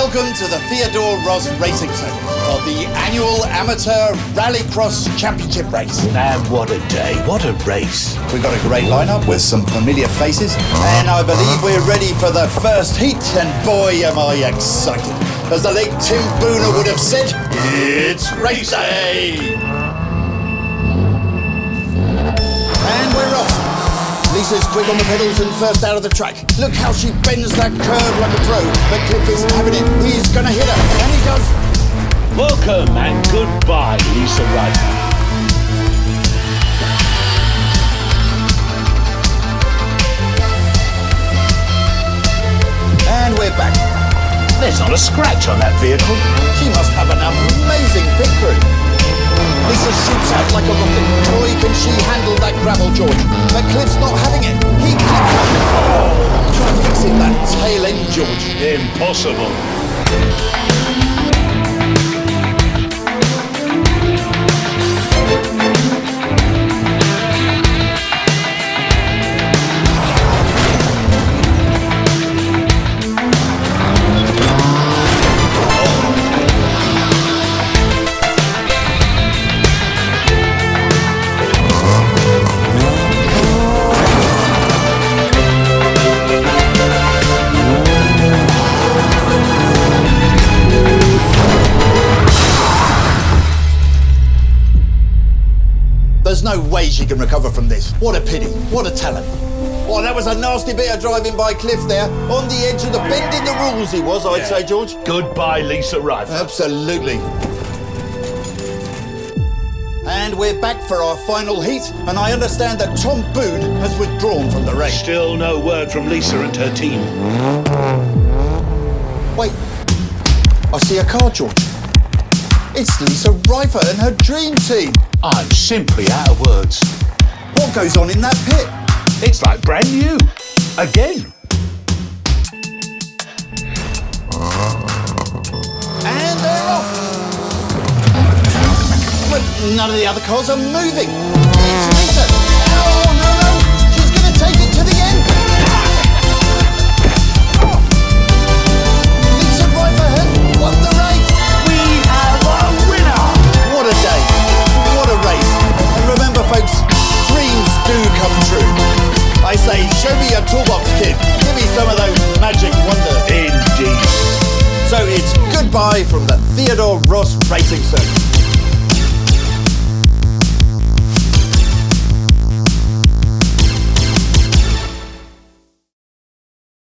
Welcome to the Theodore Ross Racing Circuit of the annual Amateur Rallycross Championship race. And what a day, what a race. We've got a great lineup with some familiar faces, and I believe we're ready for the first heat, and boy am I excited. As the late Tim Booner would have said, it's race day! And we're off. Lisa's quick on the pedals and first out of the track. Look how she bends that curve like a pro. But Cliff is having it. He's going to hit her. And he does. Welcome and goodbye, Lisa Ryder. And we're back. There's not a scratch on that vehicle. She must have an amazing pit crew. Lisa shoots out like a rocket. Boy, can she handle that gravel, George. But Cliff's not having it. He clipped her. Oh, try fixing that tail end, George. Impossible. There's no way she can recover from this. What a pity. What a talent. Oh, that was a nasty bit of driving by Cliff there. On the edge of the bending the rules he was, I'd say, George. Goodbye, Lisa Ryder. Absolutely. And we're back for our final heat, and I understand that Tom Boone has withdrawn from the race. Still no word from Lisa and her team. Wait. I see a car, George. It's Lisa Ryder and her dream team. I'm simply out of words. What goes on in that pit? It's like brand new. Again. And they're off. But none of the other cars are moving. It's Lisa. Oh, no. She's going to take it to the end. Oh. Lisa Ryder has won the race. We have a winner. What a day. What a race. And remember, folks, dreams do come true. I say, show me your toolbox, kid. Give me some of those magic wonders. Indeed. So it's goodbye from the Theodore Ross Racing Circuit.